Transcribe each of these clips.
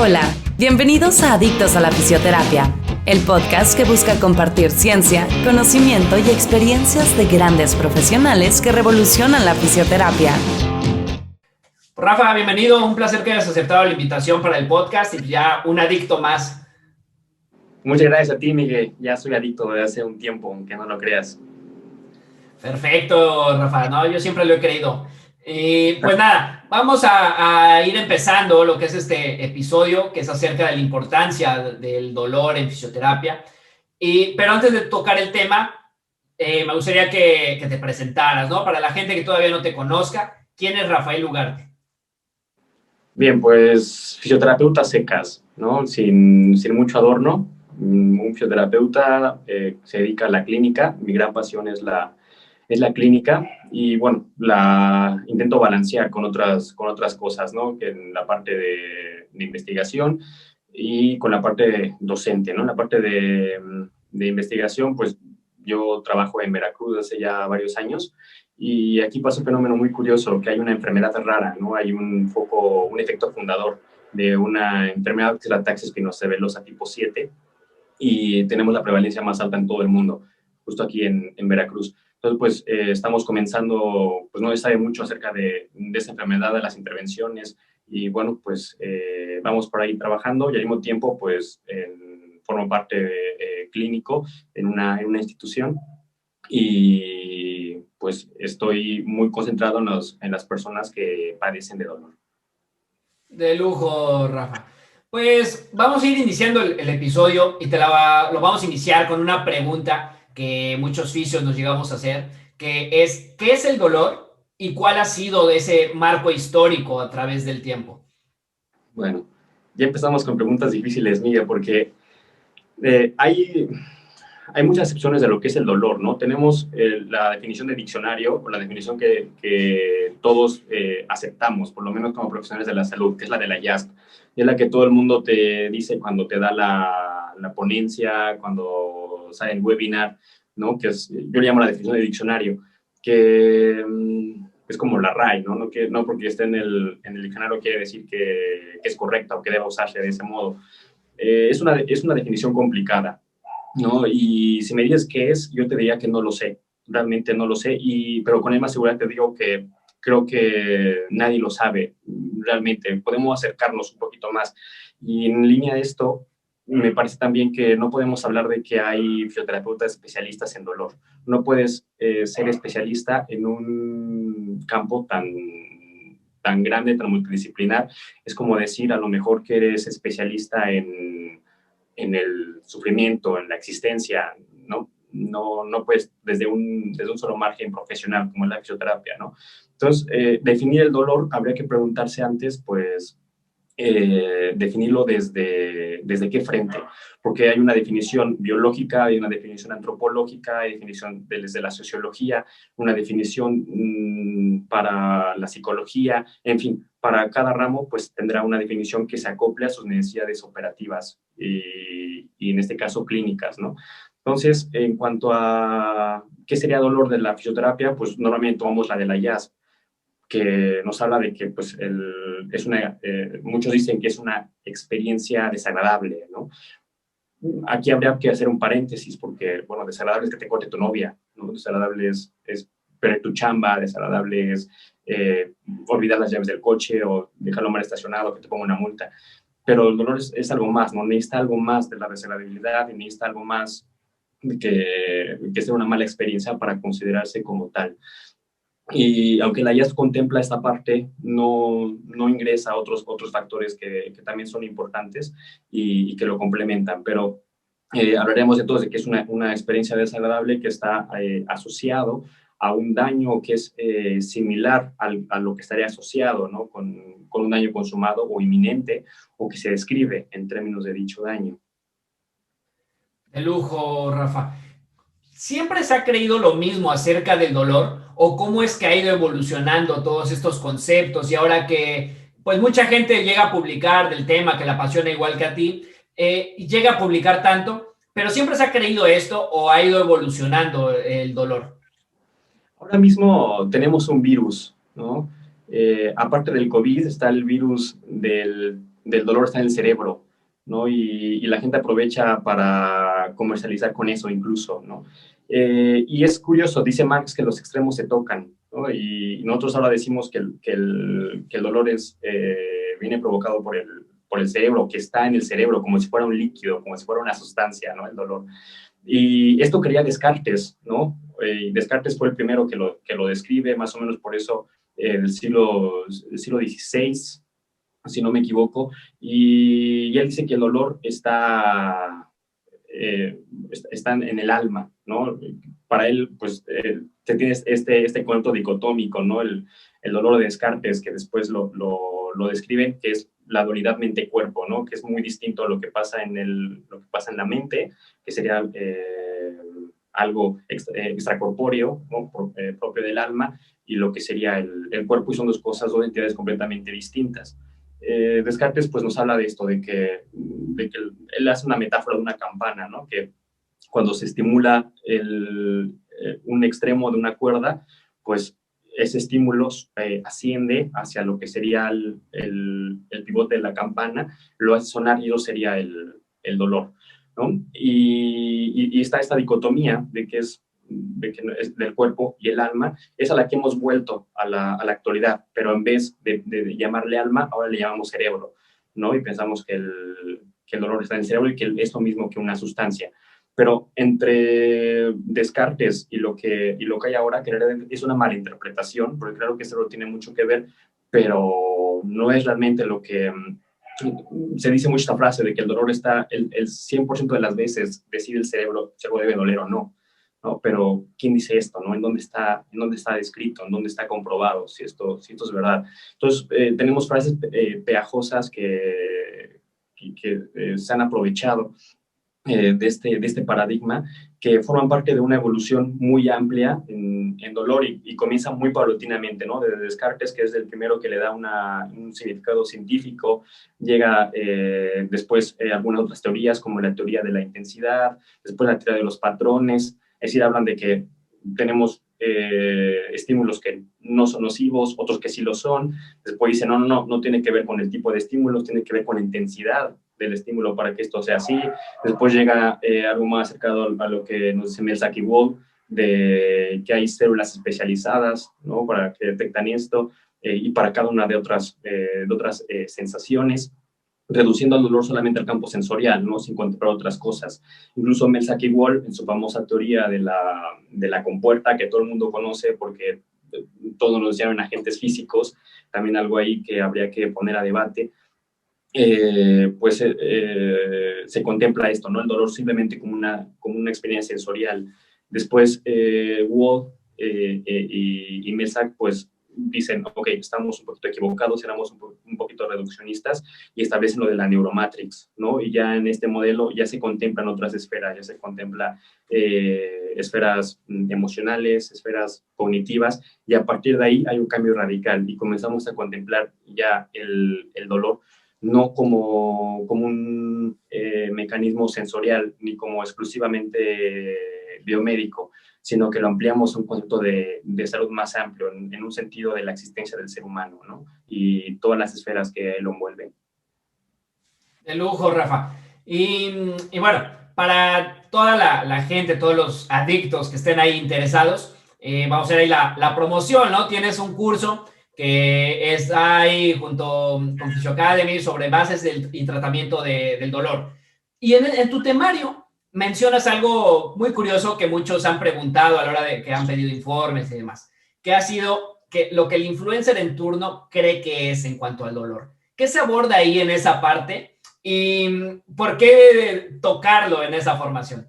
Hola, bienvenidos a Adictos a la Fisioterapia, el podcast que busca compartir ciencia, conocimiento y experiencias de grandes profesionales que revolucionan la fisioterapia. Rafa, bienvenido, un placer que hayas aceptado la invitación para el podcast y ya un adicto más. Muchas gracias a ti, Miguel. Ya soy adicto desde hace un tiempo, aunque no lo creas. Perfecto, Rafa, no, yo siempre lo he creído. Pues nada, vamos a ir empezando lo que es este episodio, que es acerca de la importancia del dolor en fisioterapia. Pero antes de tocar el tema, me gustaría que te presentaras, ¿no? Para la gente que todavía no te conozca, ¿quién es Rafael Ugarte? Bien, pues fisioterapeuta secas, ¿no? Sin mucho adorno. Un fisioterapeuta se dedica a la clínica. Mi gran pasión es la clínica y, bueno, la intento balancear con otras cosas, ¿no? Que en la parte de investigación y con la parte docente, ¿no? En la parte de investigación, pues yo trabajo en Veracruz hace ya varios años y aquí pasa un fenómeno muy curioso, que hay una enfermedad rara, ¿no? Hay un efecto fundador de una enfermedad que es la ataxia espinosa velosa tipo 7 y tenemos la prevalencia más alta en todo el mundo, justo aquí en Veracruz. Entonces, pues estamos comenzando, pues no se sabe mucho acerca de esta enfermedad, de las intervenciones, y bueno, pues vamos por ahí trabajando y al mismo tiempo, pues formo parte de, clínico en una institución y pues estoy muy concentrado en las personas que padecen de dolor. De lujo, Rafa. Pues vamos a ir iniciando el episodio y lo vamos a iniciar con una pregunta que muchos fisios nos llegamos a hacer, que es, ¿qué es el dolor y cuál ha sido ese marco histórico a través del tiempo? Bueno, ya empezamos con preguntas difíciles, Miguel, porque hay muchas acepciones de lo que es el dolor, ¿no? Tenemos la definición de diccionario, o la definición que todos aceptamos, por lo menos como profesionales de la salud, que es la de la IASP. Y es la que todo el mundo te dice cuando te da la ponencia, cuando sale el webinar, ¿no? Yo le llamo la definición de diccionario, que es como la RAE, ¿no? No porque esté en el diccionario quiere decir que es correcta o que deba usarse de ese modo. Es una definición complicada, ¿no? Y si me dices qué es, yo te diría que no lo sé, realmente no lo sé, pero con la misma seguridad te digo que creo que nadie lo sabe realmente. Podemos acercarnos un poquito más. Y en línea de esto, me parece también que no podemos hablar de que hay fisioterapeutas especialistas en dolor. No puedes ser especialista en un campo tan grande, tan multidisciplinar. Es como decir a lo mejor que eres especialista en el sufrimiento, en la existencia, ¿no? No pues desde un solo margen profesional como es la fisioterapia, ¿no? Entonces, definir el dolor, habría que preguntarse antes, pues, definirlo desde qué frente, porque hay una definición biológica, hay una definición antropológica, hay definición desde la sociología, una definición para la psicología, en fin, para cada ramo pues tendrá una definición que se acople a sus necesidades operativas y en este caso clínicas, ¿no? Entonces, en cuanto a qué sería dolor de la fisioterapia, pues normalmente tomamos la de la IASP, que nos habla de que pues, muchos dicen que es una experiencia desagradable, ¿no? Aquí habría que hacer un paréntesis porque, bueno, desagradable es que te corte tu novia, ¿no? Desagradable es perder tu chamba, desagradable es olvidar las llaves del coche o dejarlo mal estacionado, que te ponga una multa. Pero el dolor es algo más, ¿no? Necesita algo más de la desagradabilidad y necesita algo más que sea una mala experiencia para considerarse como tal. Y aunque la IAS contempla esta parte, no ingresa otros factores que también son importantes y que lo complementan. Pero hablaremos entonces de que es una experiencia desagradable que está asociado a un daño que es similar a lo que estaría asociado, ¿no? con un daño consumado o inminente o que se describe en términos de dicho daño. De lujo, Rafa. ¿Siempre se ha creído lo mismo acerca del dolor o cómo es que ha ido evolucionando todos estos conceptos y ahora que pues mucha gente llega a publicar del tema que la apasiona igual que a ti, llega a publicar tanto, pero siempre se ha creído esto o ha ido evolucionando el dolor? Ahora mismo tenemos un virus, ¿no? Aparte del COVID está el virus del del dolor está en el cerebro, ¿no? Y la gente aprovecha para comercializar con eso incluso, ¿no? Y es curioso, dice Marx que los extremos se tocan, ¿no? Y nosotros ahora decimos que el dolor viene provocado por el cerebro, que está en el cerebro, como si fuera un líquido, como si fuera una sustancia, ¿no? El dolor. Y esto creía Descartes, ¿no? Descartes fue el primero que lo describe, más o menos por eso, del siglo XVI, si no me equivoco, y él dice que el dolor está en el alma, ¿no? Para él, pues, te tienes este cuento dicotómico, ¿no? El dolor de Descartes, que después lo describen, que es la dualidad mente-cuerpo, ¿no? Que es muy distinto a lo que pasa lo que pasa en la mente, que sería algo extracorpóreo, ¿no? Propio del alma, y lo que sería el cuerpo, y son dos cosas, dos entidades completamente distintas. Descartes pues nos habla de esto, de que él hace una metáfora de una campana, ¿no? Que cuando se estimula un extremo de una cuerda, pues ese estímulo asciende hacia lo que sería el pivote de la campana, lo hace sonar y eso sería el dolor, ¿no? Y está esta dicotomía de que es del cuerpo y el alma, es a la que hemos vuelto a la actualidad, pero en vez de llamarle alma, ahora le llamamos cerebro, ¿no? Y pensamos que el dolor está en el cerebro y que es lo mismo que una sustancia. Pero entre Descartes y lo que hay ahora, es una mala interpretación, porque claro que eso tiene mucho que ver, pero no es realmente lo que se dice mucho esta frase de que el dolor está, el 100% de las veces decide el cerebro si algo debe doler o no, ¿no? Pero ¿quién dice esto, no? ¿En dónde está descrito? ¿En dónde está comprobado si esto es verdad? Entonces, tenemos frases pegajosas que se han aprovechado de este paradigma, que forman parte de una evolución muy amplia en dolor y comienza muy paulatinamente, ¿no? Desde Descartes, que es el primero que le da un significado científico, llega después algunas otras teorías, como la teoría de la intensidad, después la teoría de los patrones, es decir, hablan de que tenemos estímulos que no son nocivos, otros que sí lo son, después dicen, no tiene que ver con el tipo de estímulos, tiene que ver con la intensidad del estímulo para que esto sea así. Después llega algo más acercado a lo que nos dice Melzack y Wald, de que hay células especializadas, ¿no? Para que detectan esto y para cada una de otras sensaciones, reduciendo el dolor solamente al campo sensorial, ¿no? Sin contemplar otras cosas. Incluso Melzack y Wald, en su famosa teoría de la compuerta, que todo el mundo conoce porque todos nos llaman agentes físicos, también algo ahí que habría que poner a debate, se contempla esto, ¿no? El dolor simplemente como una experiencia sensorial. Después, Wald y Melzack, pues, dicen, ok, estamos un poquito equivocados, éramos un poquito reduccionistas, y establecen lo de la neuromatrix, ¿no? Y ya en este modelo ya se contemplan otras esferas, ya se contempla esferas emocionales, esferas cognitivas, y a partir de ahí hay un cambio radical, y comenzamos a contemplar ya el dolor no como un mecanismo sensorial, ni como exclusivamente biomédico, sino que lo ampliamos a un concepto de salud más amplio, en un sentido de la existencia del ser humano, ¿no? Y todas las esferas que lo envuelven. De lujo, Rafa. Y bueno, para toda la gente, todos los adictos que estén ahí interesados, vamos a hacer ahí la promoción, ¿no? Tienes un curso que está ahí junto con Physio Academy sobre bases y tratamiento del dolor. Y en tu temario mencionas algo muy curioso que muchos han preguntado a la hora de que han pedido informes y demás, que ha sido lo que el influencer en turno cree que es en cuanto al dolor. ¿Qué se aborda ahí en esa parte y por qué tocarlo en esa formación?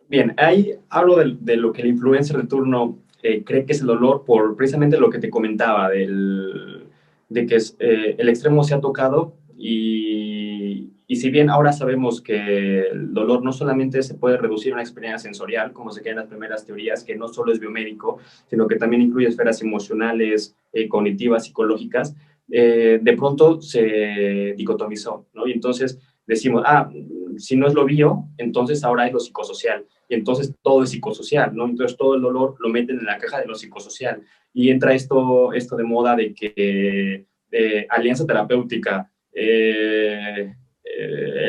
Bien, ahí hablo de lo que el influencer de turno cree que es el dolor por precisamente lo que te comentaba, de que el extremo se ha tocado y si bien ahora sabemos que el dolor no solamente se puede reducir a una experiencia sensorial, como se queda en las primeras teorías, que no solo es biomédico, sino que también incluye esferas emocionales, cognitivas, psicológicas, de pronto se dicotomizó, ¿no? Y entonces decimos, si no es lo bio, entonces ahora es lo psicosocial, y entonces todo es psicosocial, ¿no? Entonces todo el dolor lo meten en la caja de lo psicosocial, y entra esto de moda de que alianza terapéutica el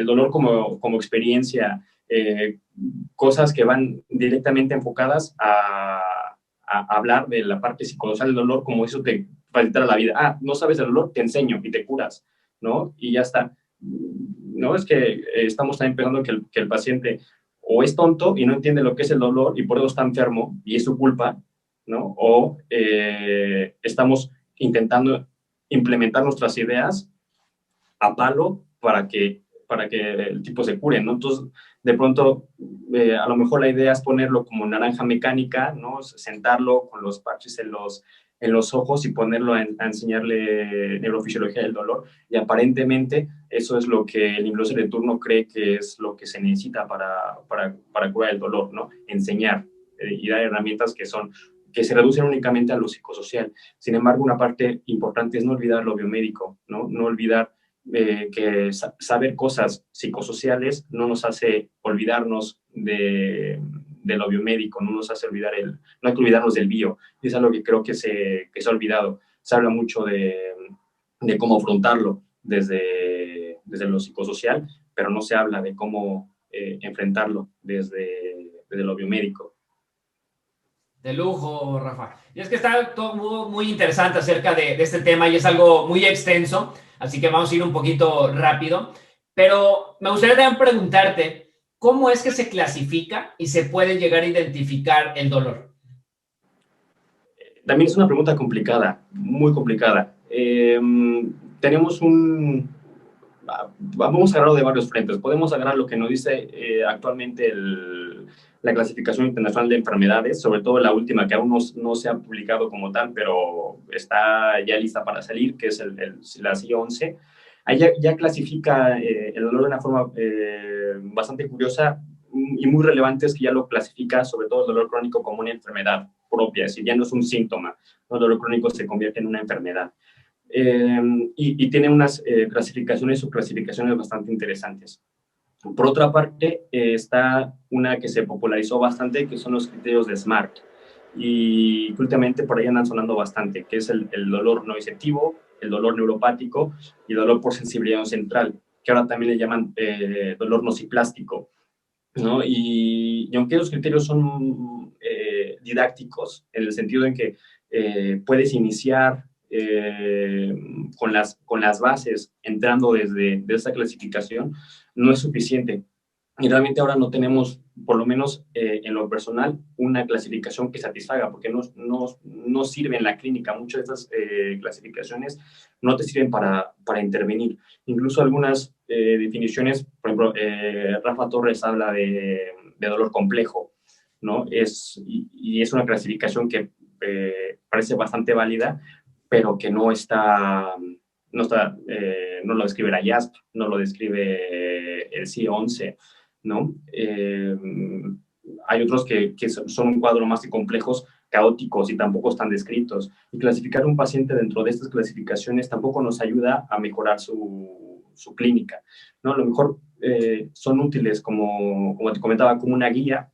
dolor como experiencia, cosas que van directamente enfocadas a hablar de la parte psicosocial del dolor, como eso te facilitará la vida. Ah, no sabes el dolor, te enseño y te curas, ¿no? Y ya está. No, es que estamos también pensando que el paciente o es tonto y no entiende lo que es el dolor y por eso está enfermo y es su culpa, ¿no? O estamos intentando implementar nuestras ideas a palo para que el tipo se cure, ¿no? Entonces, de pronto, a lo mejor la idea es ponerlo como naranja mecánica, ¿no? Sentarlo con los parches en los ojos y ponerlo a enseñarle neurofisiología del dolor. Y aparentemente eso es lo que el hipnosis de turno cree que es lo que se necesita para curar el dolor, ¿no? Enseñar y dar herramientas que se reducen únicamente a lo psicosocial. Sin embargo, una parte importante es no olvidar lo biomédico, ¿no? No olvidar que saber cosas psicosociales no nos hace olvidarnos de lo biomédico, no nos hace olvidar no hay que olvidarnos del bio, y es algo que creo que se ha olvidado. Se habla mucho de cómo afrontarlo desde lo psicosocial, pero no se habla de cómo enfrentarlo desde lo biomédico. De lujo, Rafa. Y es que está todo muy, muy interesante acerca de este tema y es algo muy extenso, así que vamos a ir un poquito rápido. Pero me gustaría también preguntarte, ¿cómo es que se clasifica y se puede llegar a identificar el dolor? También es una pregunta complicada, muy complicada. Tenemos vamos a agarrarlo de varios frentes. Podemos agarrar lo que nos dice actualmente la clasificación internacional de enfermedades, sobre todo la última que aún no se ha publicado como tal, pero está ya lista para salir, que es la CI-11. Ahí ya clasifica el dolor de una forma bastante curiosa y muy relevante, es que ya lo clasifica, sobre todo el dolor crónico, como una enfermedad propia, es decir, ya no es un síntoma, el dolor crónico se convierte en una enfermedad. Y tiene unas clasificaciones, subclasificaciones bastante interesantes. Por otra parte, está una que se popularizó bastante, que son los criterios de SMART, y últimamente por ahí andan sonando bastante, que es el dolor no disceptivo, el dolor neuropático y el dolor por sensibilidad central, que ahora también le llaman dolor nociplástico, ¿no? Y aunque los criterios son didácticos, en el sentido en que puedes iniciar con las bases, entrando desde esa clasificación, no es suficiente. Y realmente ahora no tenemos, por lo menos en lo personal, una clasificación que satisfaga, porque no sirve en la clínica. Muchas de estas clasificaciones no te sirven para intervenir. Incluso algunas definiciones, por ejemplo, Rafa Torres habla de dolor complejo, ¿no? Y es una clasificación que parece bastante válida, pero que no lo describe la IASP, no lo describe el CI-11, ¿no? Hay otros que son un cuadro más de complejos, caóticos y tampoco están descritos. Y clasificar a un paciente dentro de estas clasificaciones tampoco nos ayuda a mejorar su clínica, ¿no? A lo mejor son útiles, como te comentaba, como una guía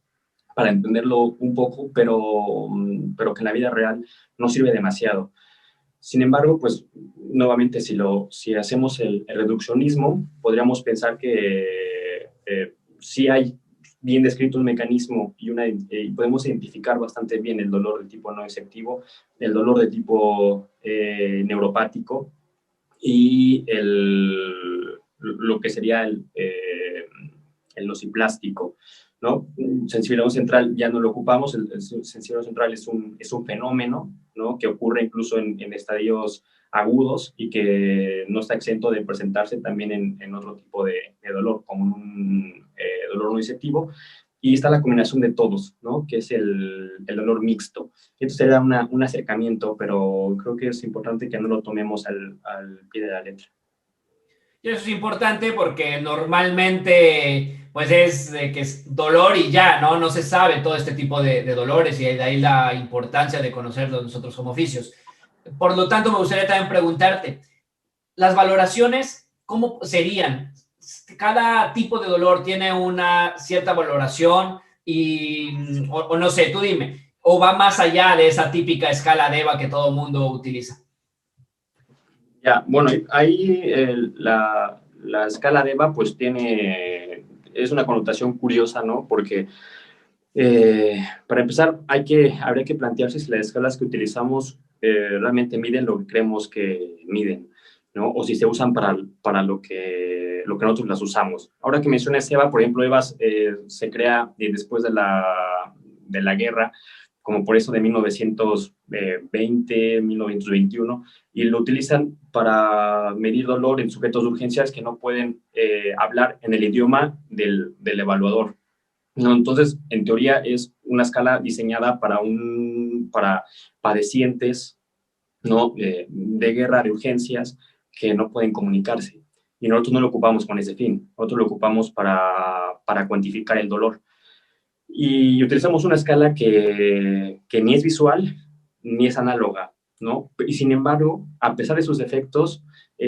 para entenderlo un poco, pero que en la vida real no sirve demasiado. Sin embargo, pues nuevamente, si hacemos el reduccionismo, podríamos pensar que sí hay bien descrito un mecanismo y podemos identificar bastante bien el dolor de tipo no disceptivo, el dolor de tipo neuropático y lo que sería el nociplástico, ¿no? Sensibilidad central ya no lo ocupamos, el sensibilidad central es un fenómeno, ¿no? Que ocurre incluso en estadios agudos y que no está exento de presentarse también en otro tipo de dolor, como un dolor no disceptivo. Y está la combinación de todos, ¿no? Que es el dolor mixto. Esto sería un acercamiento, pero creo que es importante que no lo tomemos al pie de la letra. Y eso es importante porque normalmente pues es de que es dolor y ya, ¿no? No se sabe todo este tipo de dolores y de ahí la importancia de conocerlos nosotros como oficios. Por lo tanto, me gustaría también preguntarte, las valoraciones, ¿cómo serían? Cada tipo de dolor tiene una cierta valoración o no sé, tú dime, o va más allá de esa típica escala de EVA que todo el mundo utiliza. Ya, bueno, ahí la escala de EVA pues es una connotación curiosa, ¿no? Porque para empezar habría que plantearse si las escalas que utilizamos realmente miden lo que creemos que miden, ¿no? O si se usan para lo que nosotros las usamos. Ahora que mencionas EVA, por ejemplo, EVA se crea después de la guerra, como por eso de 1920, 1921, y lo utilizan para medir dolor en sujetos de urgencias que no pueden hablar en el idioma del evaluador. No, entonces, en teoría es una escala diseñada para padecientes, ¿no? De guerra, de urgencias, que no pueden comunicarse. Y nosotros no lo ocupamos con ese fin, nosotros lo ocupamos para cuantificar el dolor. Y utilizamos una escala que ni es visual ni es análoga, ¿no? Y sin embargo, a pesar de sus defectos,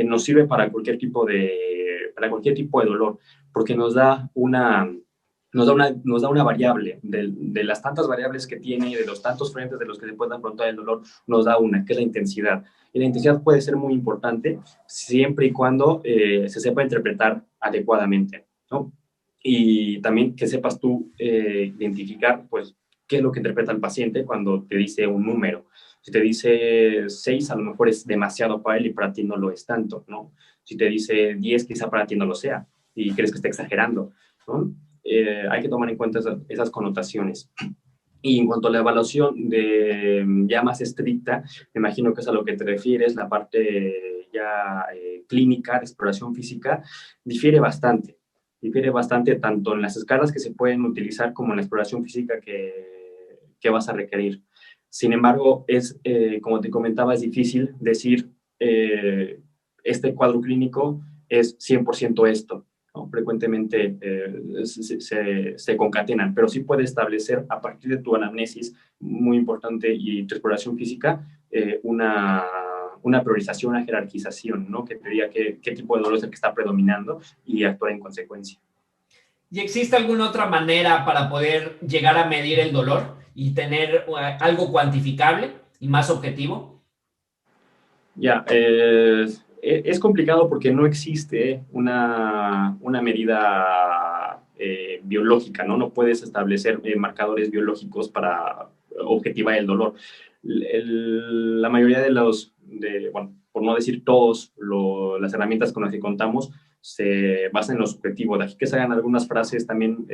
nos sirve para cualquier tipo de dolor, porque nos da una variable, de las tantas variables que tiene y de los tantos frentes de los que se puede afrontar el dolor, nos da una, que es la intensidad. Y la intensidad puede ser muy importante siempre y cuando se sepa interpretar adecuadamente, ¿no? Y también que sepas tú identificar, pues, qué es lo que interpreta el paciente cuando te dice un número. Si te dice 6, a lo mejor es demasiado para él y para ti no lo es tanto, ¿no? Si te dice 10, quizá para ti no lo sea y crees que está exagerando, ¿no? Hay que tomar en cuenta esas connotaciones. Y en cuanto a la evaluación ya más estricta, me imagino que es a lo que te refieres, la parte ya clínica, de exploración física, difiere bastante. Difiere bastante tanto en las escalas que se pueden utilizar como en la exploración física que vas a requerir. Sin embargo, como te comentaba, es difícil decir este cuadro clínico es 100% esto, ¿no? Frecuentemente se concatenan, pero sí puede establecer a partir de tu anamnesis, muy importante, y tu exploración física, una priorización, una jerarquización, ¿no? Que te diga qué tipo de dolor es el que está predominando y actuar en consecuencia. ¿Y existe alguna otra manera para poder llegar a medir el dolor y tener algo cuantificable y más objetivo? Ya, es complicado porque no existe una medida biológica, ¿no? No puedes establecer marcadores biológicos para objetivar el dolor. La mayoría bueno, por no decir todos, las herramientas con las que contamos se basan en lo subjetivo. De aquí que se hagan algunas frases también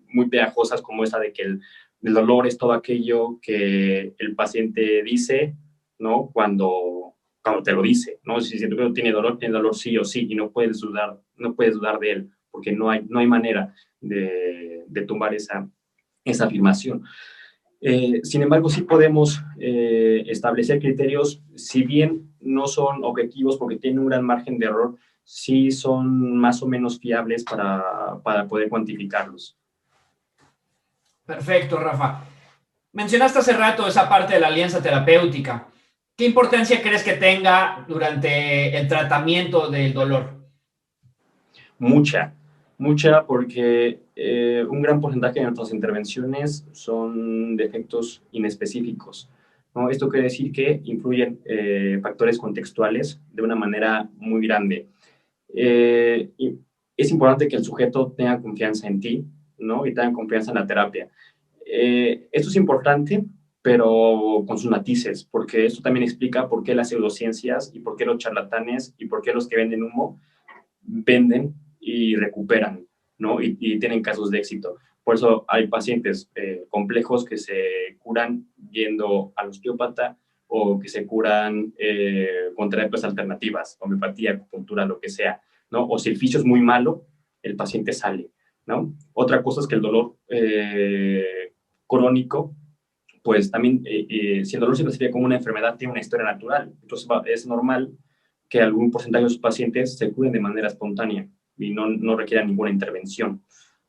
muy pegajosas, como esa de que el dolor es todo aquello que el paciente dice, ¿no? Cuando te lo dice, ¿no? Si tú tiene dolor sí o sí, y no puedes dudar de él, porque no hay manera de tumbar esa afirmación. Sin embargo, sí podemos establecer criterios, si bien no son objetivos porque tienen un gran margen de error, sí son más o menos fiables para poder cuantificarlos. Perfecto, Rafa. Mencionaste hace rato esa parte de la alianza terapéutica. ¿Qué importancia crees que tenga durante el tratamiento del dolor? Mucha, porque un gran porcentaje de nuestras intervenciones son de efectos inespecíficos, ¿no? Esto quiere decir que influyen factores contextuales de una manera muy grande. Y es importante que el sujeto tenga confianza en ti, ¿no? Y tenga confianza en la terapia. Esto es importante, pero con sus matices, porque esto también explica por qué las pseudociencias y por qué los charlatanes y por qué los que venden humo venden y recuperan, ¿no? Y tienen casos de éxito. Por eso hay pacientes complejos que se curan yendo al osteópata o que se curan con terapias alternativas, homeopatía, acupuntura, lo que sea, ¿no? O si el fisio es muy malo, el paciente sale, ¿no? Otra cosa es que el dolor crónico, pues también, si el dolor se clasifica como una enfermedad, tiene una historia natural. Entonces es normal que algún porcentaje de sus pacientes se curen de manera espontánea y no requieran ninguna intervención,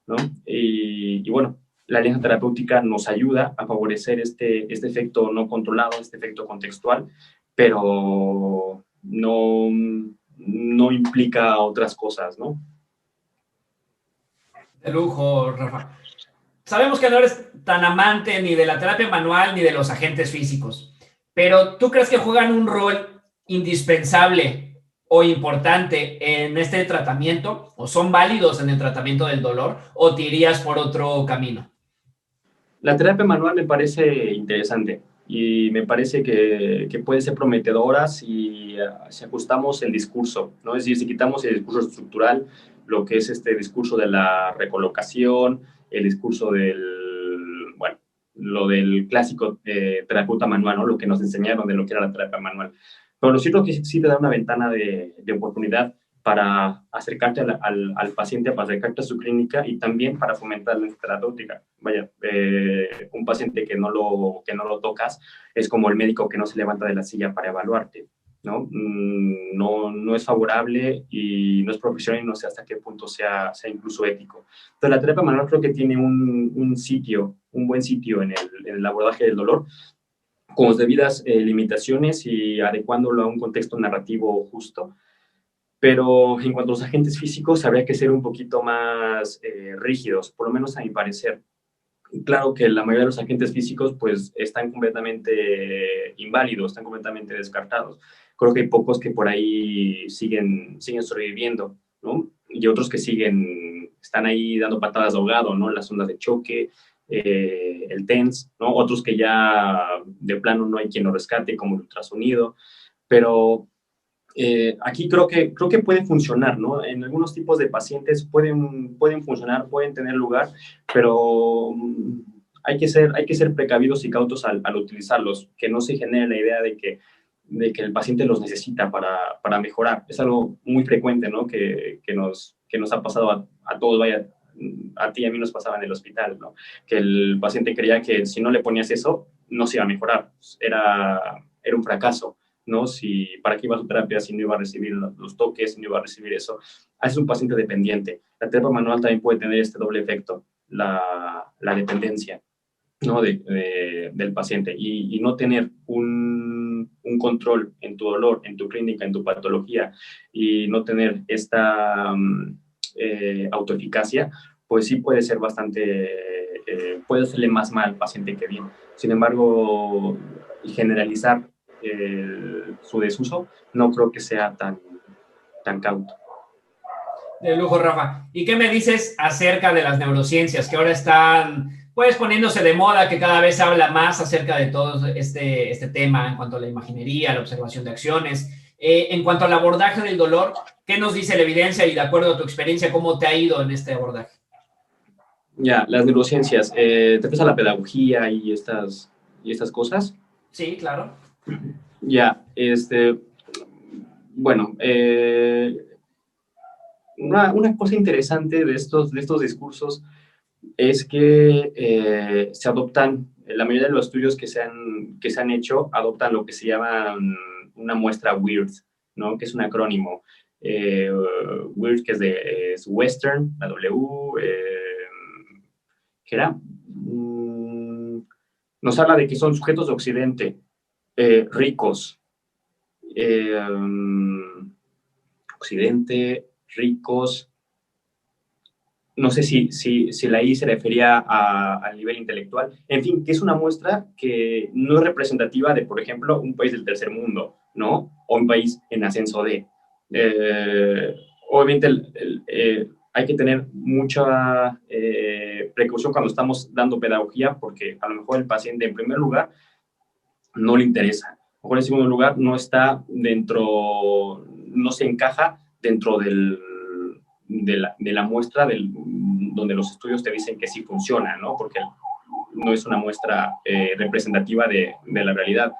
¿no? Y bueno, la alianza terapéutica nos ayuda a favorecer este efecto no controlado, este efecto contextual, pero no implica otras cosas, ¿no? De lujo, Rafa. Sabemos que no eres tan amante ni de la terapia manual ni de los agentes físicos, pero ¿tú crees que juegan un rol indispensable o importante en este tratamiento, o son válidos en el tratamiento del dolor, o te irías por otro camino? La terapia manual me parece interesante y me parece que puede ser prometedora si ajustamos el discurso, ¿no? Es decir, si quitamos el discurso estructural, lo que es este discurso de la recolocación, el discurso bueno, lo del clásico terapeuta manual, ¿no? Lo que nos enseñaron de lo que era la terapia manual. Pero lo cierto es que sí te da una ventana de oportunidad para acercarte al paciente, para acercarte a su clínica y también para fomentar la terapéutica. Vaya, un paciente que no lo tocas es como el médico que no se levanta de la silla para evaluarte, ¿no? No es favorable y no es profesional y no sé hasta qué punto sea incluso ético. Entonces, la terapia manual creo que tiene un buen sitio en el abordaje del dolor, con las debidas limitaciones y adecuándolo a un contexto narrativo justo. Pero en cuanto a los agentes físicos, habría que ser un poquito más rígidos, por lo menos a mi parecer. Claro que la mayoría de los agentes físicos pues están completamente inválidos, están completamente descartados. Creo que hay pocos que por ahí siguen sobreviviendo, ¿no? Y otros que están ahí dando patadas de ahogado, ¿no? Las ondas de choque, el TENS, ¿no? Otros que ya de plano no hay quien lo rescate, como el ultrasonido. Pero aquí creo que puede funcionar, ¿no? En algunos tipos de pacientes pueden funcionar, pueden tener lugar, pero hay que ser precavidos y cautos al utilizarlos, que no se genere la idea de que el paciente los necesita para mejorar. Es algo muy frecuente, ¿no? Que nos ha pasado a todos, vaya, a ti y a mí nos pasaba en el hospital, ¿no? Que el paciente creía que si no le ponías eso, no se iba a mejorar. Era un fracaso, ¿no? ¿Para qué iba a su terapia si no iba a recibir los toques, si no iba a recibir eso? Es un paciente dependiente. La terapia manual también puede tener este doble efecto, la dependencia, ¿no? del paciente y no tener un control en tu dolor, en tu clínica, en tu patología y no tener esta autoeficacia, pues sí puede ser puede hacerle más mal al paciente que bien. Sin embargo, generalizar su desuso no creo que sea tan cauto. De lujo, Rafa. ¿Y qué me dices acerca de las neurociencias que ahora están pues poniéndose de moda, que cada vez se habla más acerca de todo este tema en cuanto a la imaginería, la observación de acciones? En cuanto al abordaje del dolor, ¿qué nos dice la evidencia y de acuerdo a tu experiencia, cómo te ha ido en este abordaje? Ya, las neurociencias, ¿te refieres a la pedagogía y estas cosas? Sí, claro. Ya, bueno, una cosa interesante de estos discursos es que se adoptan, la mayoría de los estudios que se han hecho, adoptan lo que se llama una muestra WEIRD, ¿no? Que es un acrónimo. WEIRD, que es Western, la W, ¿qué era? Nos habla de que son sujetos de Occidente, ricos, Occidente, ricos. No sé si la I se refería al nivel intelectual. En fin, que es una muestra que no es representativa de, por ejemplo, un país del tercer mundo, ¿no? O un país en ascenso de. Obviamente, hay que tener mucha precaución cuando estamos dando pedagogía, porque a lo mejor el paciente, en primer lugar, no le interesa. A lo mejor en segundo lugar, no se encaja dentro de la muestra donde los estudios te dicen que sí funciona, ¿no? Porque no es una muestra representativa de la realidad.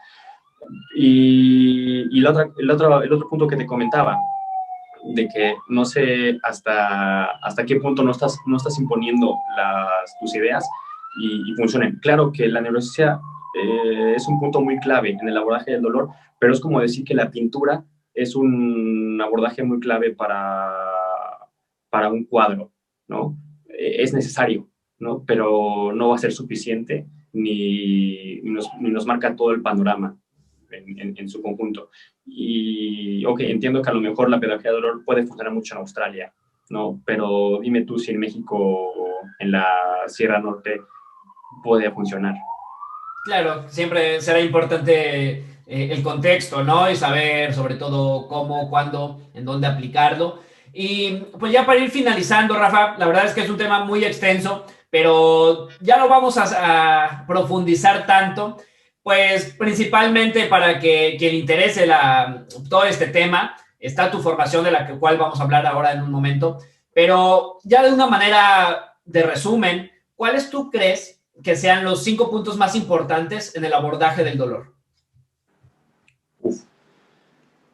Y el otro punto que te comentaba, de que no sé hasta qué punto no estás imponiendo tus ideas y funcionen. Claro que la neurociencia es un punto muy clave en el abordaje del dolor, pero es como decir que la pintura es un abordaje muy clave para un cuadro, ¿no? Es necesario, ¿no? Pero no va a ser suficiente ni nos marca todo el panorama en su conjunto. Y, ok, entiendo que a lo mejor la pedagogía del dolor puede funcionar mucho en Australia, ¿no? Pero dime tú si en México, en la Sierra Norte, puede funcionar. Claro, siempre será importante el contexto, ¿no? Y saber sobre todo cómo, cuándo, en dónde aplicarlo. Y pues ya para ir finalizando, Rafa, la verdad es que es un tema muy extenso, pero ya no vamos a profundizar tanto, pues principalmente para que quien le interese todo este tema, está tu formación de la cual vamos a hablar ahora en un momento, pero ya de una manera de resumen, ¿cuáles tú crees que sean los 5 puntos más importantes en el abordaje del dolor? Uf.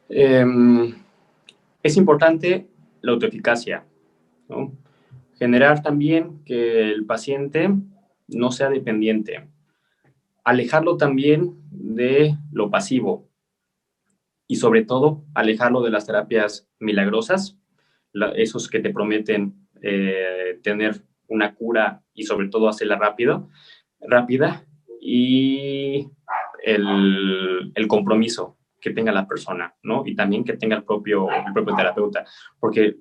Es importante la autoeficacia, ¿no? Generar también que el paciente no sea dependiente. Alejarlo también de lo pasivo y sobre todo alejarlo de las terapias milagrosas, esos que te prometen tener una cura y sobre todo hacerla rápida y el compromiso que tenga la persona, ¿no? Y también que tenga el propio terapeuta, porque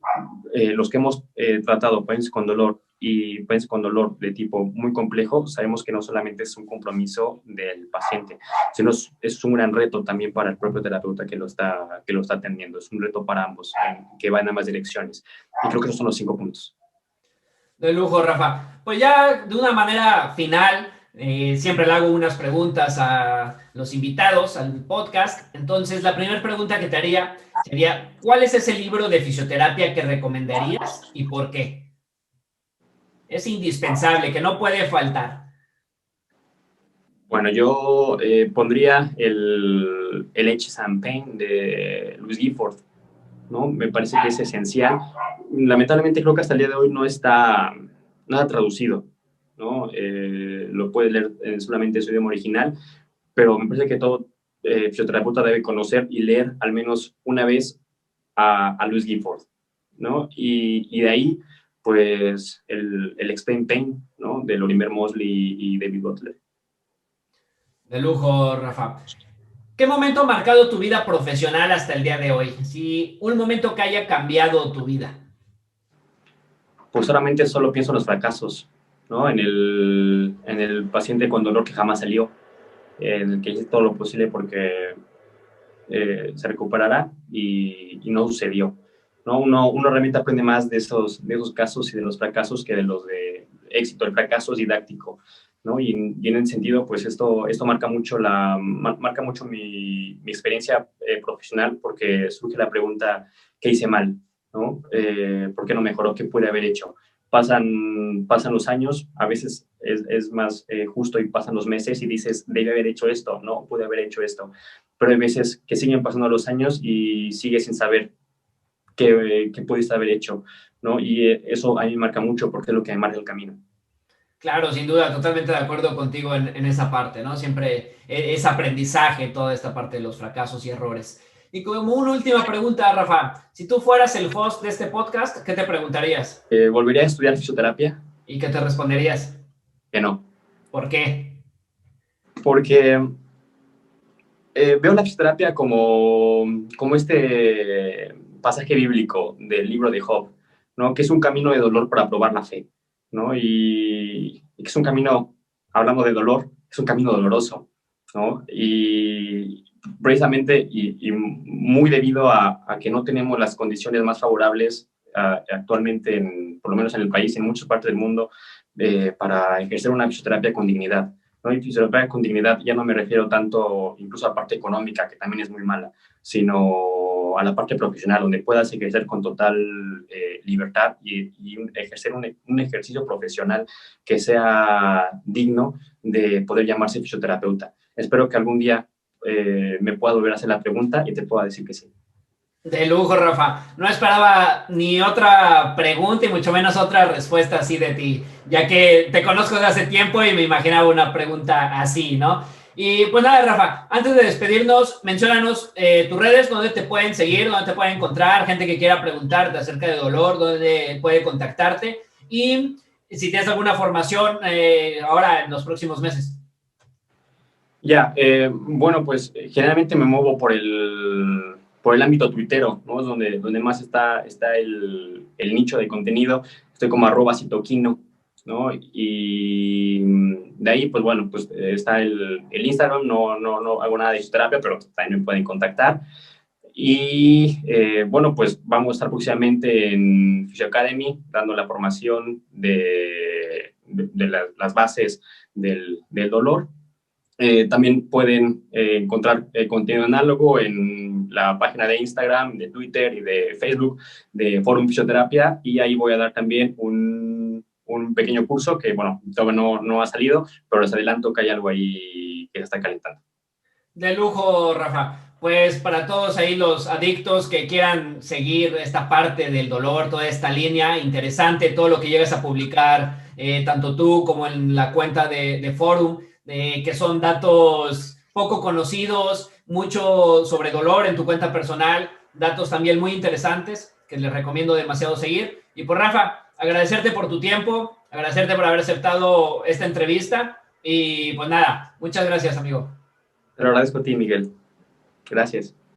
los que hemos tratado pacientes con dolor y pacientes con dolor de tipo muy complejo, sabemos que no solamente es un compromiso del paciente, sino es un gran reto también para el propio terapeuta que lo está atendiendo, es un reto para ambos, que va en ambas direcciones. Y creo que esos son los 5 puntos. De lujo, Rafa. Pues ya de una manera final, siempre le hago unas preguntas a los invitados al podcast. Entonces, la primera pregunta que te haría sería, ¿cuál es ese libro de fisioterapia que recomendarías y por qué? Es indispensable, que no puede faltar. Bueno, yo pondría el H. Pain de Louis Gifford, ¿no? Me parece que es esencial. Lamentablemente creo que hasta el día de hoy no está nada traducido, ¿no? Lo puede leer solamente en su idioma original, pero me parece que todo fisioterapeuta debe conocer y leer al menos una vez a Louis Gifford, ¿no? Y de ahí, pues, el Explain Pain, ¿no? De Lorimer Mosley y David Butler. De lujo, Rafa. ¿Qué momento ha marcado tu vida profesional hasta el día de hoy? Sí, un momento que haya cambiado tu vida. Pues solamente solo pienso en los fracasos, ¿no? En el paciente con dolor que jamás salió, en el que hice todo lo posible porque se recuperará y no sucedió, ¿no? Uno realmente aprende más de esos casos y de los fracasos que de los de éxito. El fracaso es didáctico, ¿no? Y en ese sentido, pues esto marca mucho, marca mucho mi experiencia profesional, porque surge la pregunta, ¿qué hice mal? ¿No? ¿Por qué no mejoró? ¿Qué pude haber hecho? Pasan los años, a veces es más justo, y pasan los meses y dices, debe haber hecho esto, no, pude haber hecho esto. Pero hay veces que siguen pasando los años y sigues sin saber qué pudiste haber hecho, ¿no? Y eso a mí me marca mucho porque es lo que me marca el camino. Claro, sin duda, totalmente de acuerdo contigo en esa parte, ¿no? Siempre es aprendizaje toda esta parte de los fracasos y errores. Y como una última pregunta, Rafa, si tú fueras el host de este podcast, ¿qué te preguntarías? ¿Volvería a estudiar fisioterapia? ¿Y qué te responderías? Que no. ¿Por qué? Porque veo la fisioterapia como este pasaje bíblico del libro de Job, ¿no? Que es un camino de dolor para probar la fe, ¿no? Y que es un camino, hablando de dolor, es un camino doloroso, ¿no? Y precisamente y muy debido a que no tenemos las condiciones más favorables actualmente, por lo menos en el país, en muchas partes del mundo, para ejercer una fisioterapia con dignidad, ¿no? Y fisioterapia con dignidad ya no me refiero tanto incluso a la parte económica, que también es muy mala, sino a la parte profesional, donde puedas ejercer con total libertad y ejercer un ejercicio profesional que sea digno de poder llamarse fisioterapeuta. Espero que algún día me pueda volver a hacer la pregunta y te pueda decir que sí. De lujo, Rafa. No esperaba ni otra pregunta y mucho menos otra respuesta así de ti, ya que te conozco desde hace tiempo y me imaginaba una pregunta así, ¿no? Y pues nada, Rafa, antes de despedirnos, menciónanos tus redes, donde te pueden seguir, donde te pueden encontrar, gente que quiera preguntarte acerca de dolor, donde puede contactarte y si tienes alguna formación ahora en los próximos meses. Ya, bueno, pues generalmente me muevo por el ámbito tuitero, ¿no? Es donde más está el nicho de contenido. Estoy como @citoquino, ¿no? Y de ahí, pues bueno, pues está el Instagram, no hago nada de fisioterapia, pero también me pueden contactar. Y bueno, pues vamos a estar próximamente en Physio Academy dando la formación de las bases del dolor. También pueden encontrar contenido análogo en la página de Instagram, de Twitter y de Facebook de Forum Fisioterapia, y ahí voy a dar también un pequeño curso que, bueno, todavía no ha salido, pero les adelanto que hay algo ahí que se está calentando. De lujo, Rafa. Pues para todos ahí los adictos que quieran seguir esta parte del dolor, toda esta línea, interesante todo lo que llegas a publicar, tanto tú como en la cuenta de Forum, que son datos poco conocidos, mucho sobre dolor en tu cuenta personal, datos también muy interesantes que les recomiendo demasiado seguir. Y por Rafa, agradecerte por tu tiempo, agradecerte por haber aceptado esta entrevista y pues nada, muchas gracias, amigo. Te lo agradezco a ti, Miguel. Gracias.